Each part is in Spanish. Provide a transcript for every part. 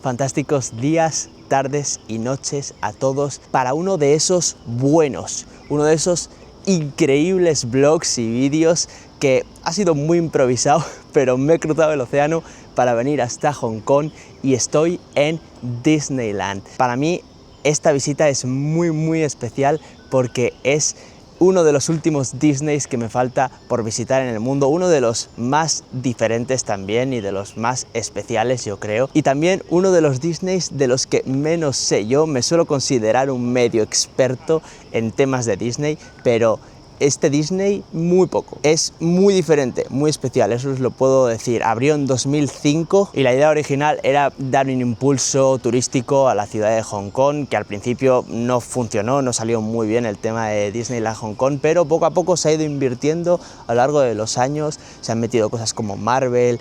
Fantásticos días, tardes y noches a todos para uno de esos buenos, uno de esos increíbles vlogs y vídeos que ha sido muy improvisado, pero me he cruzado el océano para venir hasta Hong Kong y estoy en Disneyland. Para mí esta visita es muy especial porque es uno de los últimos Disneys que me falta por visitar en el mundo, uno de los más diferentes también y de los más especiales, yo creo, y también uno de los Disneys de los que menos sé. Yo me suelo considerar un medio experto en temas de Disney, pero este Disney muy poco. Es muy diferente, muy especial, eso os lo puedo decir. Abrió en 2005 y la idea original era dar un impulso turístico a la ciudad de Hong Kong, que al principio no funcionó, no salió muy bien el tema de Disneyland Hong Kong, pero poco a poco se ha ido invirtiendo a lo largo de los años. Se han metido cosas como Marvel,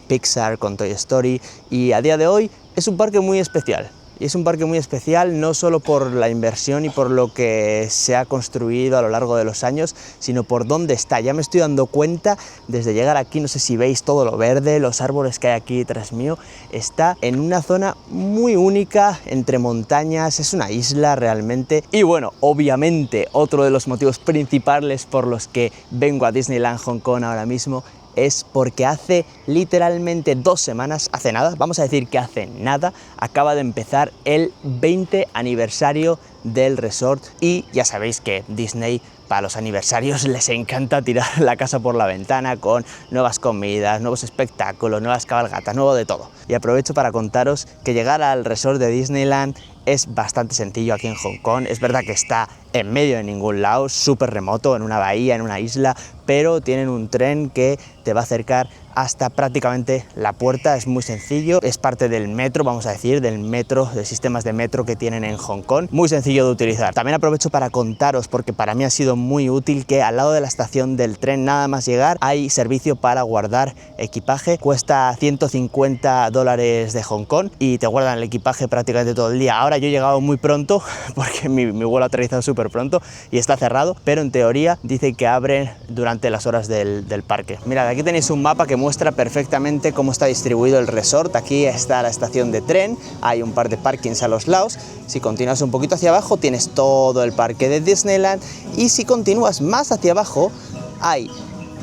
Pixar con Toy Story, y a día de hoy es un parque muy especial. Y es un parque muy especial no solo por la inversión y por lo que se ha construido a lo largo de los años, sino por dónde está. Ya me estoy dando cuenta desde llegar aquí, no sé si veis todo lo verde, los árboles que hay aquí detrás mío. Está en una zona muy única, entre montañas, es una isla realmente. Y bueno, obviamente otro de los motivos principales por los que vengo a Disneyland Hong Kong ahora mismo es porque hace literalmente 2 semanas, hace nada, vamos a decir que hace nada, acaba de empezar el 20 aniversario del resort y ya sabéis que Disney para los aniversarios les encanta tirar la casa por la ventana con nuevas comidas, nuevos espectáculos, nuevas cabalgatas, nuevo de todo. Y aprovecho para contaros que llegar al resort de Disneyland es bastante sencillo aquí en Hong Kong. Es verdad que está en medio de ningún lado, súper remoto, en una bahía, en una isla, pero tienen un tren que te va a acercar hasta prácticamente la puerta. Es muy sencillo, es parte del metro, vamos a decir, del metro, de sistemas de metro que tienen en Hong Kong. Muy sencillo de utilizar. También aprovecho para contaros, porque para mí ha sido muy útil, que al lado de la estación del tren, nada más llegar, hay servicio para guardar equipaje. Cuesta $150 de Hong Kong y te guardan el equipaje prácticamente todo el día. Ahora yo he llegado muy pronto porque mi vuelo ha aterrizado súper pronto y está cerrado, pero en teoría dice que abren durante las horas del parque. Mirad, aquí tenéis un mapa que muestra perfectamente cómo está distribuido el resort. Aquí está la estación de tren, hay un par de parkings a los lados. Si continúas un poquito hacia abajo tienes todo el parque de Disneyland, y si continúas más hacia abajo hay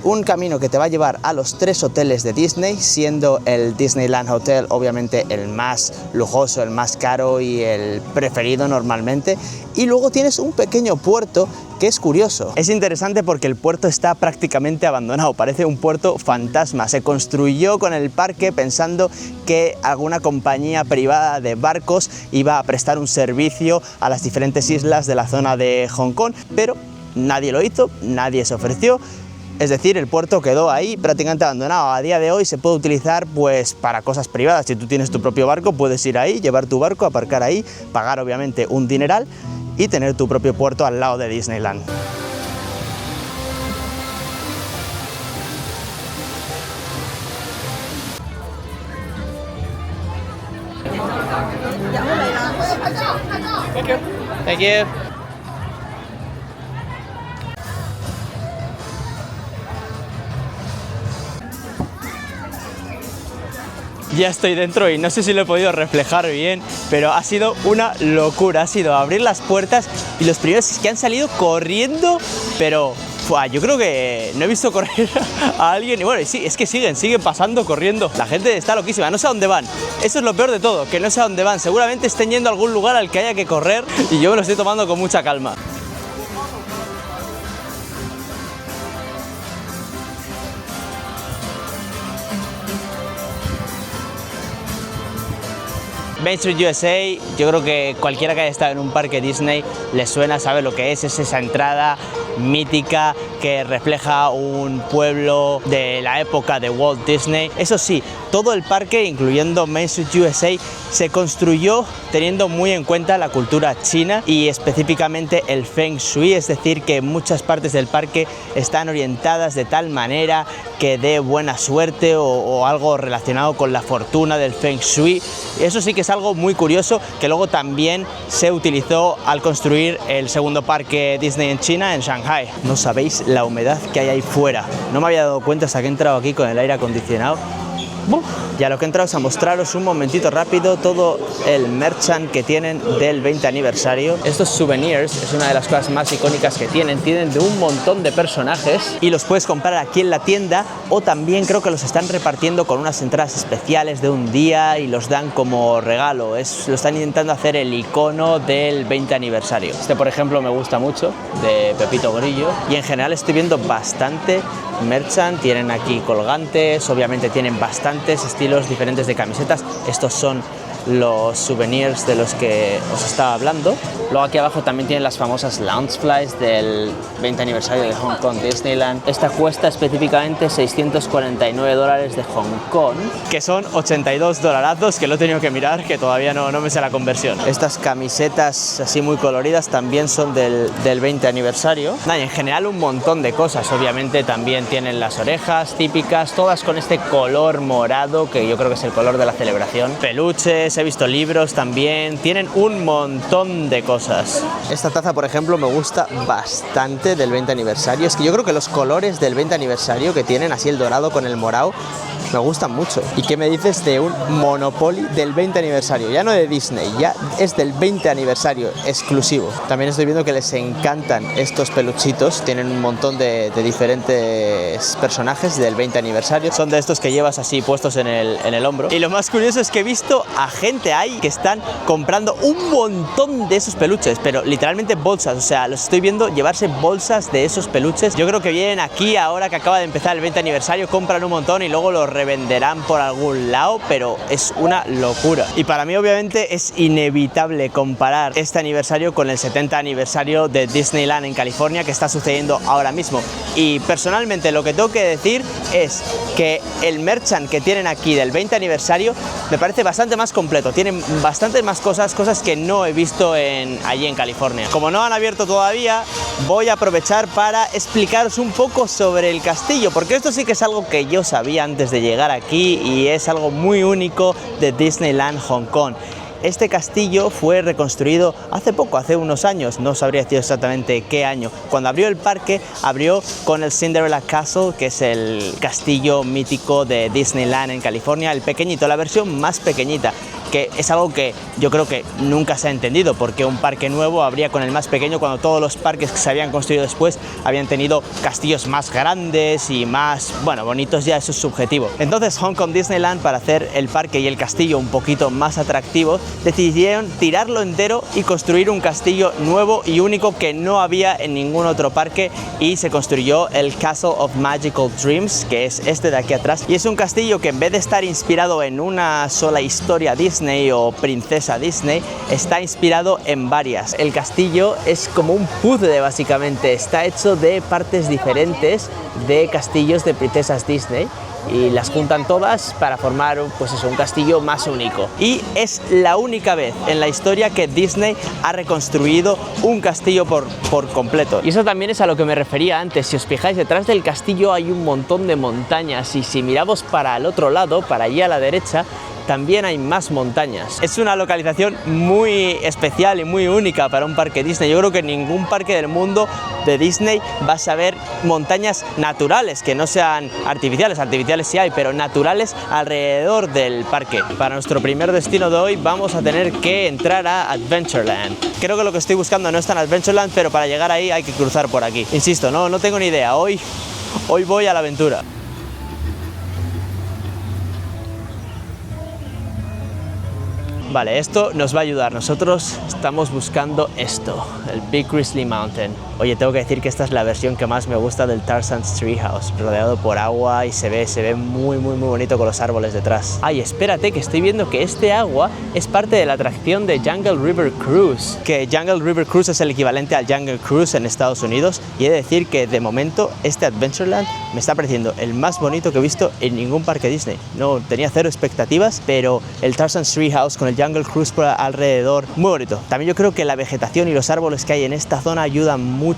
un camino que te va a llevar a los 3 hoteles de Disney, siendo el Disneyland Hotel obviamente el más lujoso, el más caro y el preferido normalmente. Y luego tienes un pequeño puerto que es curioso. Es interesante porque el puerto está prácticamente abandonado, parece un puerto fantasma. Se construyó con el parque pensando que alguna compañía privada de barcos iba a prestar un servicio a las diferentes islas de la zona de Hong Kong, pero nadie lo hizo, nadie se ofreció. Es decir, el puerto quedó ahí prácticamente abandonado. A día de hoy se puede utilizar pues para cosas privadas. Si tú tienes tu propio barco, puedes ir ahí, llevar tu barco, aparcar ahí, pagar obviamente un dineral y tener tu propio puerto al lado de Disneyland. Thank you. Ya estoy dentro y no sé si lo he podido reflejar bien, pero ha sido una locura. Ha sido abrir las puertas y los primeros es que han salido corriendo, pero yo creo que no he visto correr a alguien. Y bueno, sí, es que siguen pasando corriendo. La gente está loquísima, no sé a dónde van. Eso es lo peor de todo, que no sé a dónde van. Seguramente estén yendo a algún lugar al que haya que correr y yo me lo estoy tomando con mucha calma. Main Street USA, yo creo que cualquiera que haya estado en un parque Disney le suena, sabe lo que es esa entrada mítica que refleja un pueblo de la época de Walt Disney. Eso sí, todo el parque, incluyendo Main Street USA, se construyó teniendo muy en cuenta la cultura china y específicamente el Feng Shui, es decir, que muchas partes del parque están orientadas de tal manera que dé buena suerte o algo relacionado con la fortuna del Feng Shui. Eso sí que es algo muy curioso que luego también se utilizó al construir el segundo parque Disney en China, en Shanghai. No sabéis la humedad que hay ahí fuera. No me había dado cuenta hasta que he entrado aquí con el aire acondicionado. Ya lo que he entrado es a mostraros un momentito rápido todo el merchant que tienen del 20 aniversario. Estos souvenirs es una de las cosas más icónicas que tienen de un montón de personajes y los puedes comprar aquí en la tienda, o también creo que los están repartiendo con unas entradas especiales de un día y los dan como regalo. Lo están intentando hacer el icono del 20 aniversario. Este, por ejemplo, me gusta mucho, de Pepito Grillo, y en general estoy viendo bastante merchant. Tienen aquí colgantes, obviamente tienen bastantes estilos diferentes de camisetas. Estos son los souvenirs de los que os estaba hablando. Luego aquí abajo también tienen las famosas Loungeflies del 20 aniversario de Hong Kong Disneyland. Esta cuesta específicamente $649 de Hong Kong, que son $82, que lo he tenido que mirar, que todavía no me sé la conversión. Estas camisetas así muy coloridas también son del 20 aniversario. Nada, y en general un montón de cosas. Obviamente también tienen las orejas típicas, todas con este color morado, que yo creo que es el color de la celebración. Peluches, he visto libros también, tienen un montón de cosas. Esta taza, por ejemplo, me gusta bastante del 20 aniversario. Es que yo creo que los colores del 20 aniversario que tienen, así el dorado con el morado, me gustan mucho. ¿Y qué me dices de un Monopoly del 20 aniversario? Ya no de Disney, ya es del 20 aniversario exclusivo. También estoy viendo que les encantan estos peluchitos, tienen un montón de diferentes personajes del 20 aniversario. Son de estos que llevas así puestos en el hombro. Y lo más curioso es que he visto a gente ahí que están comprando un montón de esos peluches, pero literalmente bolsas. O sea, los estoy viendo llevarse bolsas de esos peluches. Yo creo que vienen aquí ahora que acaba de empezar el 20 aniversario, compran un montón y luego los revenderán por algún lado, pero es una locura. Y para mí obviamente es inevitable comparar este aniversario con el 70 aniversario de Disneyland en California, que está sucediendo ahora mismo. Y personalmente lo que tengo que decir es que el merchant que tienen aquí del 20 aniversario me parece bastante más completo. Tienen bastantes más cosas que no he visto allí en California. Como no han abierto todavía, voy a aprovechar para explicaros un poco sobre el castillo, porque esto sí que es algo que yo sabía antes de llegar aquí y es algo muy único de Disneyland Hong Kong. Este castillo fue reconstruido hace poco, hace unos años, no sabría decir exactamente qué año. Cuando abrió el parque, abrió con el Cinderella Castle, que es el castillo mítico de Disneyland en California, el pequeñito, la versión más pequeñita, que es algo que yo creo que nunca se ha entendido, porque un parque nuevo habría con el más pequeño cuando todos los parques que se habían construido después habían tenido castillos más grandes y más, bueno, bonitos. Ya eso es subjetivo. Entonces Hong Kong Disneyland, para hacer el parque y el castillo un poquito más atractivos, decidieron tirarlo entero y construir un castillo nuevo y único que no había en ningún otro parque, y se construyó el Castle of Magical Dreams, que es este de aquí atrás, y es un castillo que en vez de estar inspirado en una sola historia Disney o princesa Disney, está inspirado en varias. El castillo es como un puzzle básicamente, está hecho de partes diferentes de castillos de princesas Disney y las juntan todas para formar pues eso, un castillo más único. Y es la única vez en la historia que Disney ha reconstruido un castillo por completo. Y eso también es a lo que me refería antes. Si os fijáis, detrás del castillo hay un montón de montañas, y si miramos para el otro lado, para allí a la derecha, también hay más montañas. Es una localización muy especial y muy única para un parque Disney. Yo creo que en ningún parque del mundo de Disney vas a ver montañas naturales, que no sean artificiales. Artificiales sí hay, pero naturales alrededor del parque. Para nuestro primer destino de hoy vamos a tener que entrar a Adventureland. Creo que lo que estoy buscando no está en Adventureland, pero para llegar ahí hay que cruzar por aquí. Insisto, no tengo ni idea. Hoy voy a la aventura. Vale, esto nos va a ayudar. Nosotros estamos buscando esto, el Big Grizzly Mountain. Oye, tengo que decir que esta es la versión que más me gusta del Tarzan's Treehouse, rodeado por agua, y se ve muy bonito con los árboles detrás. Ay, espérate, que estoy viendo que este agua es parte de la atracción de Jungle River Cruise, que Jungle River Cruise es el equivalente al Jungle Cruise en Estados Unidos, y he de decir que de momento este Adventureland me está pareciendo el más bonito que he visto en ningún parque Disney. No tenía cero expectativas, pero el Tarzan's Treehouse con el Jungle Cruise por alrededor, muy bonito. También yo creo que la vegetación y los árboles que hay en esta zona ayudan mucho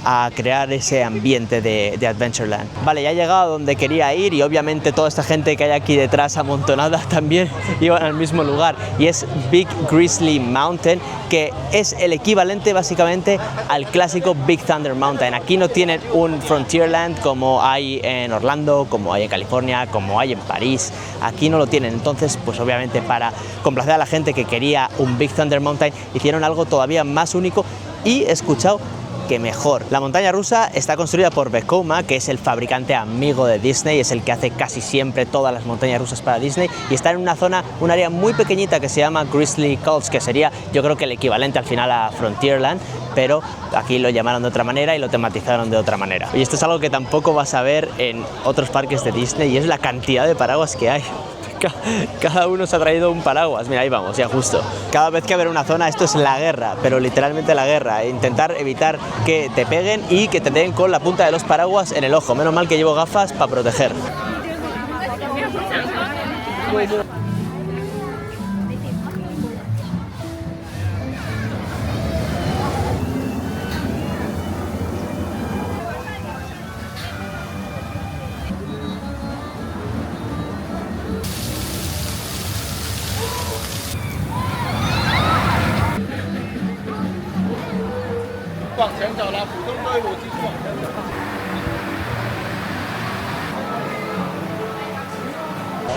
a crear ese ambiente de Adventureland. Vale, ya he llegado a donde quería ir y obviamente toda esta gente que hay aquí detrás amontonada también iban al mismo lugar, y es Big Grizzly Mountain, que es el equivalente básicamente al clásico Big Thunder Mountain. Aquí no tienen un Frontierland como hay en Orlando, como hay en California, como hay en París. Aquí no lo tienen. Entonces, pues obviamente para complacer a la gente que quería un Big Thunder Mountain, hicieron algo todavía más único y, he escuchado, que mejor. La montaña rusa está construida por Vekoma, que es el fabricante amigo de Disney, es el que hace casi siempre todas las montañas rusas para Disney, y está en una zona, un área muy pequeñita que se llama Grizzly Gulch, que sería, yo creo que el equivalente al final a Frontierland, pero aquí lo llamaron de otra manera y lo tematizaron de otra manera. Y esto es algo que tampoco vas a ver en otros parques de Disney, y es la cantidad de paraguas que hay. Cada uno se ha traído un paraguas. Mira, ahí vamos, ya justo. Cada vez que abre una zona, esto es la guerra, pero literalmente la guerra. Intentar evitar que te peguen y que te den con la punta de los paraguas en el ojo. Menos mal que llevo gafas para proteger.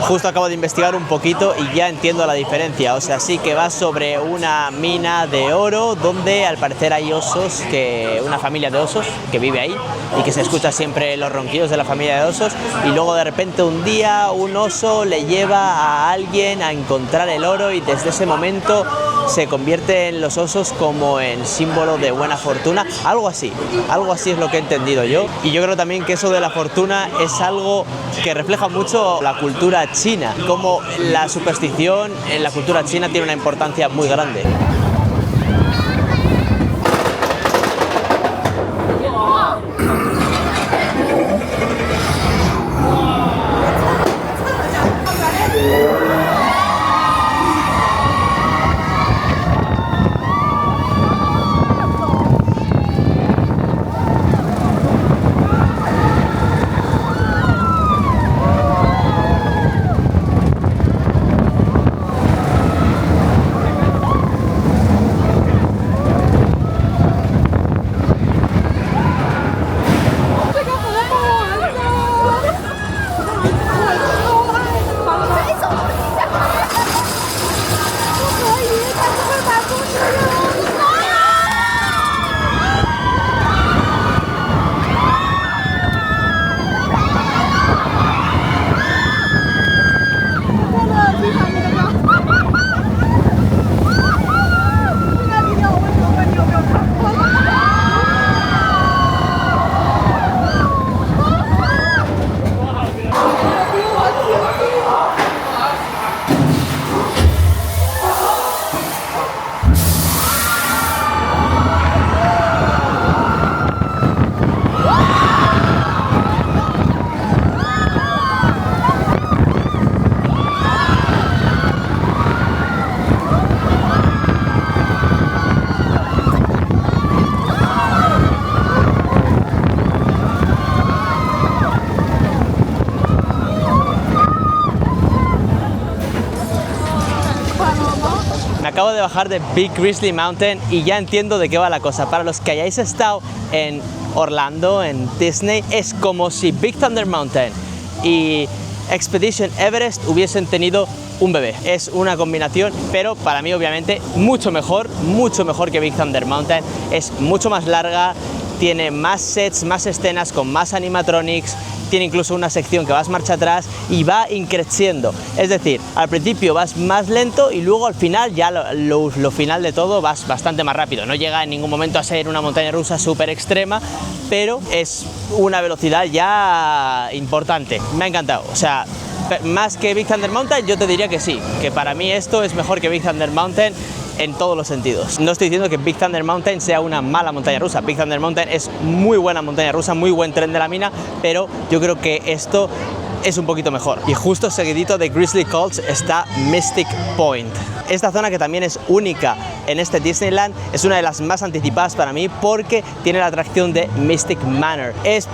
Justo acabo de investigar un poquito y ya entiendo la diferencia. O sea, sí que va sobre una mina de oro donde al parecer hay osos, una familia de osos que vive ahí y que se escucha siempre los ronquidos de la familia de osos, y luego de repente un día un oso le lleva a alguien a encontrar el oro, y desde ese momento se convierten los osos como en símbolo de buena fortuna, algo así es lo que he entendido yo. Y yo creo también que eso de la fortuna es algo que refleja mucho la cultura china, como la superstición en la cultura china tiene una importancia muy grande. Me acabo de bajar de Big Grizzly Mountain y ya entiendo de qué va la cosa. Para los que hayáis estado en Orlando, en Disney, es como si Big Thunder Mountain y Expedition Everest hubiesen tenido un bebé. Es una combinación, pero para mí obviamente mucho mejor que Big Thunder Mountain. Es mucho más larga, tiene más sets, más escenas con más animatronics, tiene incluso una sección que vas marcha atrás y va increciendo. Es decir, al principio vas más lento y luego al final, ya lo final de todo, vas bastante más rápido. No llega en ningún momento a ser una montaña rusa súper extrema, pero es una velocidad ya importante. Me ha encantado. O sea, más que Big Thunder Mountain, yo te diría que sí, que para mí esto es mejor que Big Thunder Mountain en todos los sentidos. No estoy diciendo que Big Thunder Mountain sea una mala montaña rusa. Big Thunder Mountain es muy buena montaña rusa, muy buen tren de la mina, pero yo creo que esto es un poquito mejor. Y justo seguidito de Grizzly Cults está Mystic Point. Esta zona, que también es única en este Disneyland, es una de las más anticipadas para mí porque tiene la atracción de Mystic Manor. Es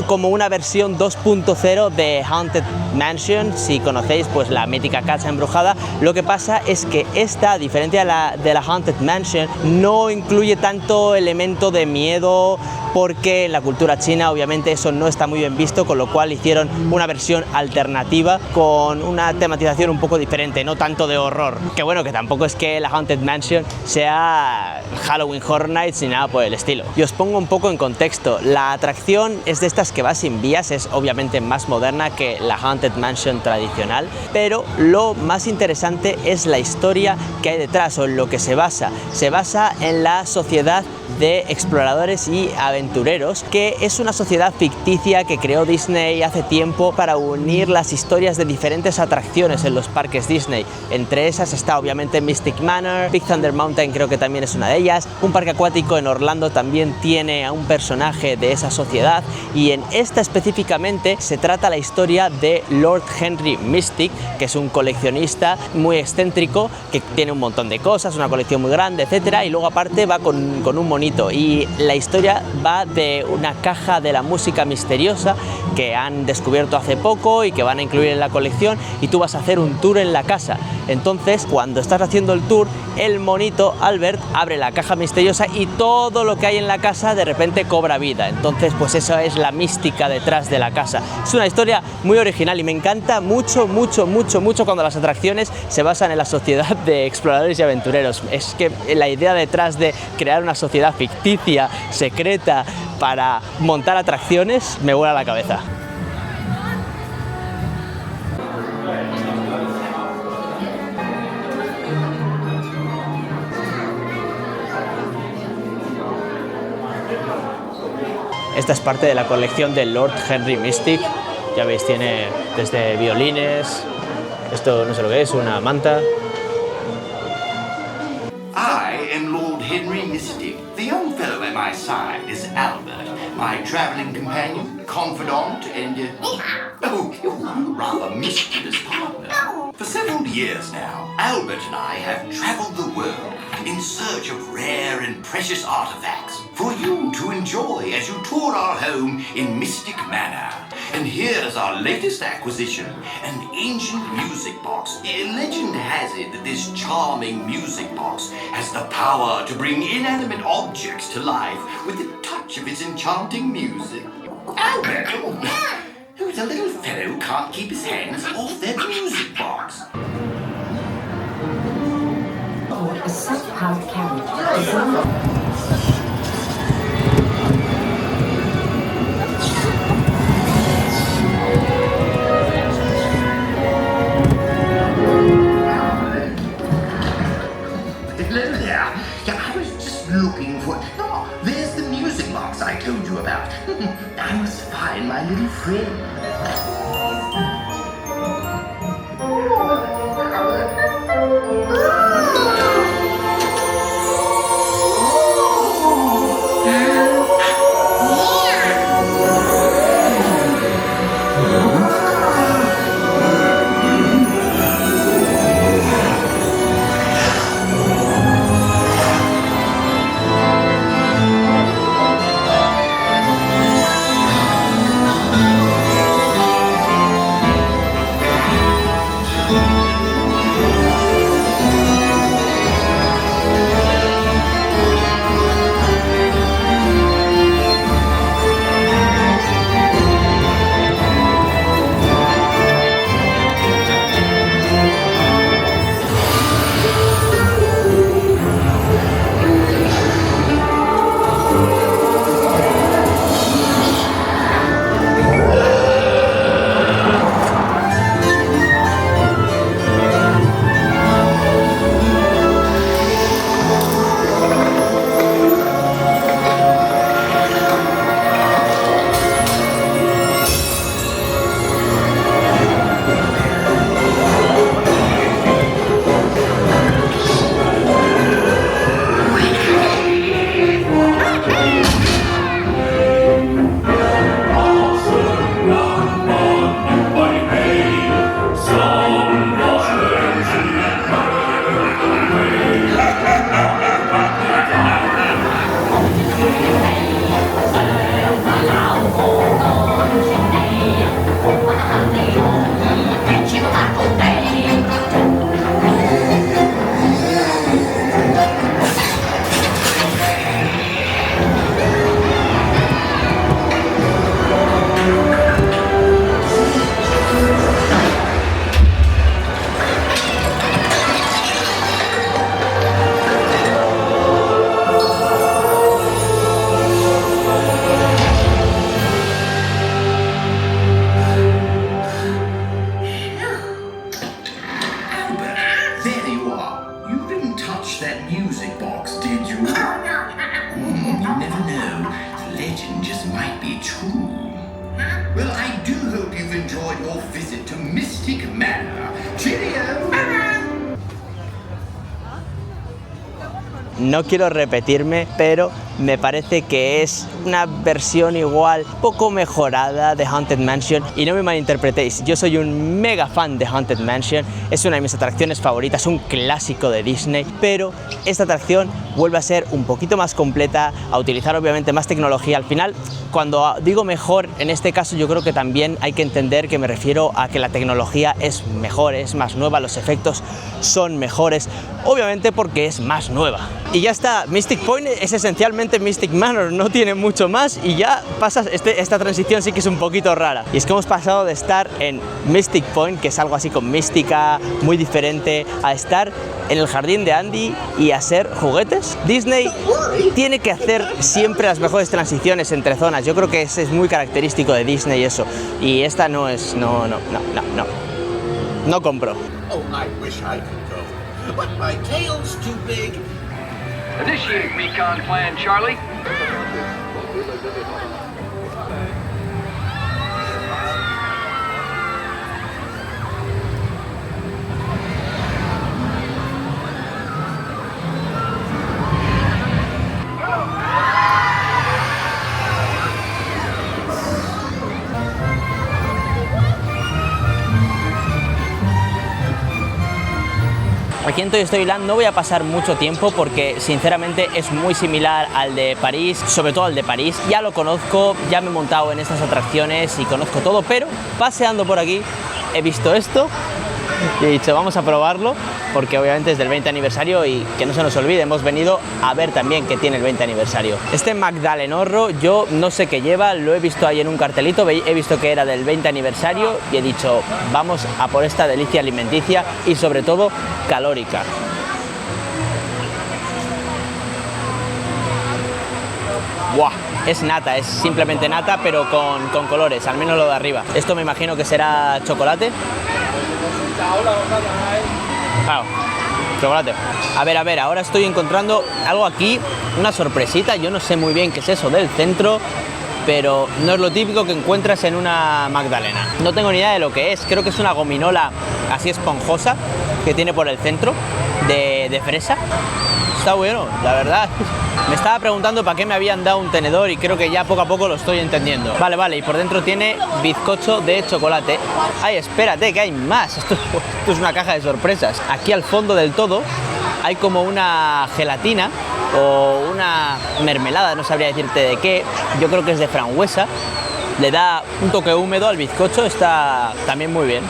como una versión 2.0 de Haunted Mansion, si conocéis pues la mítica casa embrujada. Lo que pasa es que esta, a diferencia de la Haunted Mansion, no incluye tanto elemento de miedo, porque en la cultura china obviamente eso no está muy bien visto, con lo cual hicieron una versión alternativa con una tematización un poco diferente, no tanto de horror. Que bueno, que tampoco es que la Haunted Mansion sea Halloween Horror Nights ni nada por el estilo. Y os pongo un poco en contexto. La atracción es de estas que va sin vías, es obviamente más moderna que la Haunted Mansion tradicional, pero lo más interesante es la historia que hay detrás, o en lo que se basa. Se basa en la sociedad de exploradores y aventureros, que es una sociedad ficticia que creó Disney hace tiempo para unir las historias de diferentes atracciones en los parques Disney. Entre esas está obviamente Mystic Manor, Big Thunder Mountain creo que también es una de ellas. Un parque acuático en Orlando también tiene a un personaje de esa sociedad, y en esta específicamente se trata la historia de Lord Henry Mystic, que es un coleccionista muy excéntrico que tiene un montón de cosas, una colección muy grande, etcétera, y luego aparte va con un monito. Y la historia va de una caja de la música misteriosa que han descubierto hace poco y que van a incluir en la colección, y tú vas a hacer un tour en la casa. Entonces, cuando estás haciendo el tour, el monito Albert abre la caja misteriosa y todo lo que hay en la casa de repente cobra vida. Entonces, pues esa es la mística detrás de la casa. Es una historia muy original y me encanta mucho cuando las atracciones se basan en la sociedad de exploradores y aventureros. Es que la idea detrás de crear una sociedad ficticia, secreta, para montar atracciones, me vuela la cabeza. Esta es parte de la colección de Lord Henry Mystic. Ya veis, tiene desde violines, esto no sé lo que es, una manta. I am Lord Henry Mystic. The young fellow at my side is Albert, my traveling companion, confidant, and rather mischievous partner. For several years now, Albert and I have traveled the world in search of rare and precious artifacts for you to enjoy as you tour our home in Mystic Manor. And here's our latest acquisition, an ancient music box. Legend has it that this charming music box has the power to bring inanimate objects to life with the touch of its enchanting music. Albert, who's a little fellow who can't keep his hands off that music box. A self-powered carriage. Hello there. Yeah, I was just looking for... Oh, there's the music box I told you about. I must find my little friend. might be true. Well, I do hope you've enjoyed your visit to Mystic Manor. Cheerio! No quiero repetirme, pero me parece que es una versión igual, poco mejorada de Haunted Mansion. Y no me malinterpretéis, yo soy un mega fan de Haunted Mansion, es una de mis atracciones favoritas, un clásico de Disney, pero esta atracción vuelve a ser un poquito más completa, a utilizar obviamente más tecnología. Al final, cuando digo mejor, en este caso yo creo que también hay que entender que me refiero a que la tecnología es mejor, es más nueva, los efectos son mejores, obviamente porque es más nueva. Y ya está, Mystic Point es esencialmente Mystic Manor, no tiene mucho más y ya pasas, esta transición sí que es un poquito rara. Y es que hemos pasado de estar en Mystic Point, que es algo así con mística, muy diferente, a estar en el jardín de Andy y a ser juguetes. Disney tiene que hacer siempre las mejores transiciones entre zonas, yo creo que es muy característico de Disney eso. Y esta no es, no compro. Oh, I wish I could go, but my tail's too big. Initiate recon plan, Charlie. Aquí en Toy Story Land no voy a pasar mucho tiempo porque sinceramente es muy similar al de París, sobre todo al de París. Ya lo conozco, ya me he montado en estas atracciones y conozco todo, pero paseando por aquí he visto esto y he dicho vamos a probarlo porque obviamente es del 20 aniversario y que no se nos olvide, hemos venido a ver también que tiene el 20 aniversario. Este Magdalenorro yo no sé qué lleva, lo he visto ahí en un cartelito, he visto que era del 20 aniversario y he dicho vamos a por esta delicia alimenticia y sobre todo calórica. ¡Buah! Es nata, es simplemente nata pero con colores, al menos lo de arriba. Esto me imagino que será chocolate. Claro, chocolate. A ver, ahora estoy encontrando algo aquí, una sorpresita, yo no sé muy bien qué es eso del centro, pero no es lo típico que encuentras en una magdalena. No tengo ni idea de lo que es, creo que es una gominola así esponjosa que tiene por el centro de fresa. Está bueno, la verdad. Me estaba preguntando para qué me habían dado un tenedor y creo que ya poco a poco lo estoy entendiendo. Vale, y por dentro tiene bizcocho de chocolate. Ay, espérate, que hay más. Esto es una caja de sorpresas. Aquí al fondo del todo hay como una gelatina o una mermelada, no sabría decirte de qué. Yo creo que es de frambuesa. Le da un toque húmedo al bizcocho, está también muy bien.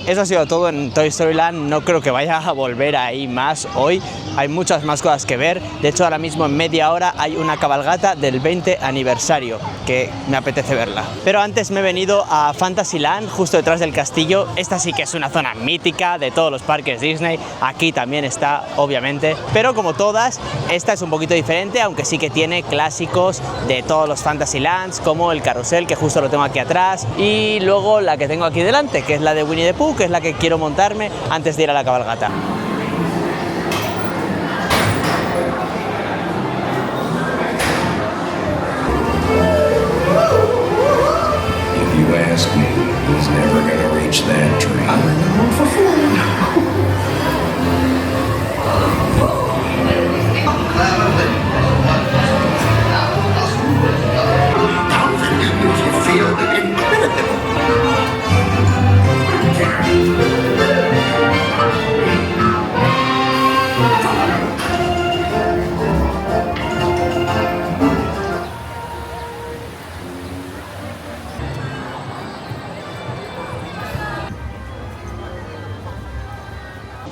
Eso ha sido todo en Toy Story Land, no creo que vaya a volver ahí más hoy, hay muchas más cosas que ver. De hecho ahora mismo en media hora hay una cabalgata del 20 aniversario que me apetece verla. Pero antes me he venido a Fantasyland, justo detrás del castillo. Esta sí que es una zona mítica de todos los parques Disney, aquí también está obviamente, pero como todas, esta es un poquito diferente, aunque sí que tiene clásicos de todos los Fantasylands, como el carrusel, que justo lo tengo aquí atrás, y luego la que tengo aquí delante, que es la de Winnie the Pooh, que es la que quiero montarme antes de ir a la cabalgata. If you ask me, he's never gonna reach that tree. I'm known for fooling. You feel incredible.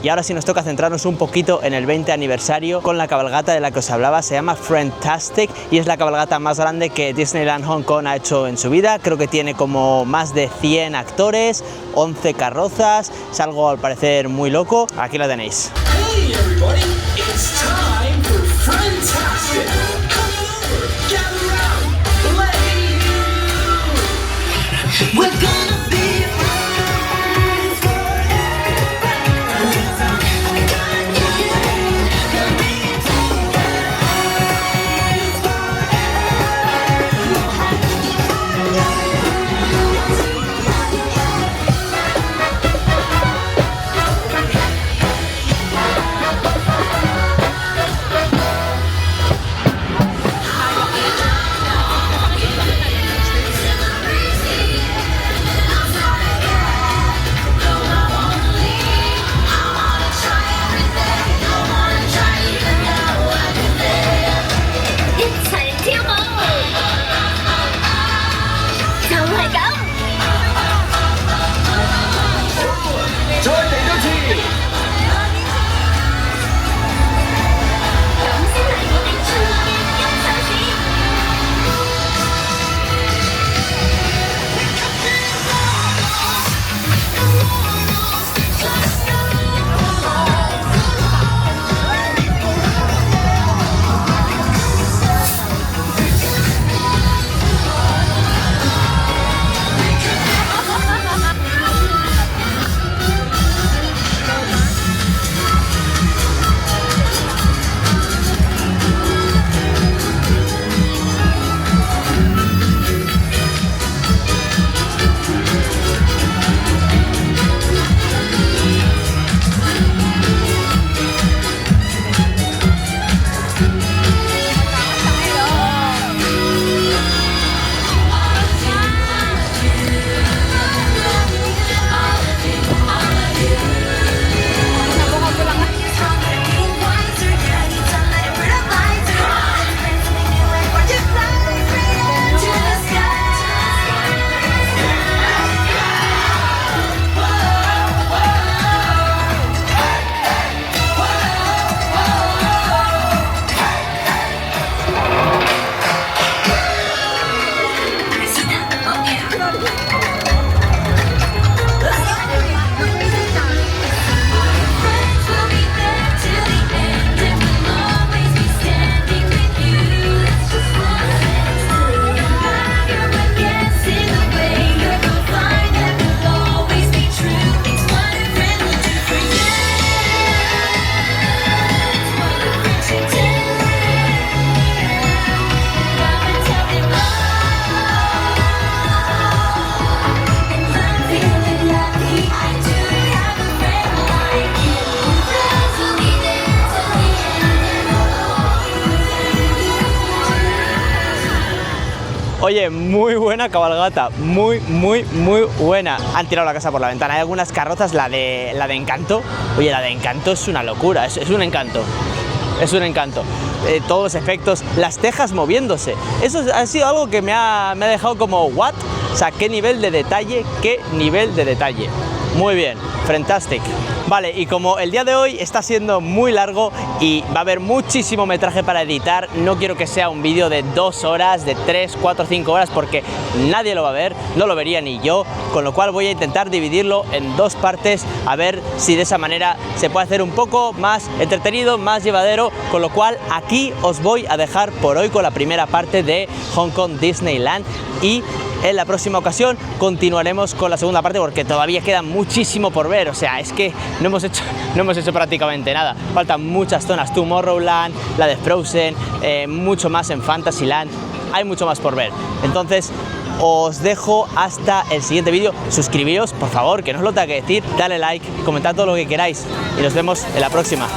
Y ahora sí nos toca centrarnos un poquito en el 20 aniversario con la cabalgata de la que os hablaba. Se llama Friendtastic y es la cabalgata más grande que Disneyland Hong Kong ha hecho en su vida. Creo que tiene como más de 100 actores, 11 carrozas, es algo al parecer muy loco. Aquí la tenéis. Hey everybody, it's time for Friendtastic. Come over, gather round, let me hear you. We're gonna Oye, muy buena cabalgata, muy buena. Han tirado la casa por la ventana. Hay algunas carrozas, la de Encanto. Oye, la de Encanto es una locura, es un encanto. Es un encanto. Todos los efectos, las tejas moviéndose. Eso ha sido algo que me ha dejado como, ¿what? O sea, qué nivel de detalle, qué nivel de detalle. Muy bien, fantastic. Vale, y como el día de hoy está siendo muy largo y va a haber muchísimo metraje para editar, no quiero que sea un vídeo de 2 horas, de 3, 4, 5 horas, porque nadie lo va a ver, no lo vería ni yo, con lo cual voy a intentar dividirlo en 2 partes, a ver si de esa manera se puede hacer un poco más entretenido, más llevadero, con lo cual aquí os voy a dejar por hoy con la primera parte de Hong Kong Disneyland y en la próxima ocasión continuaremos con la segunda parte porque todavía queda muchísimo por ver, o sea, es que no hemos hecho prácticamente nada, faltan muchas zonas, Tomorrowland, la de Frozen, mucho más en Fantasyland, hay mucho más por ver, entonces os dejo hasta el siguiente vídeo, suscribíos por favor, que no os lo tenga que decir, dale like, comentad todo lo que queráis y nos vemos en la próxima.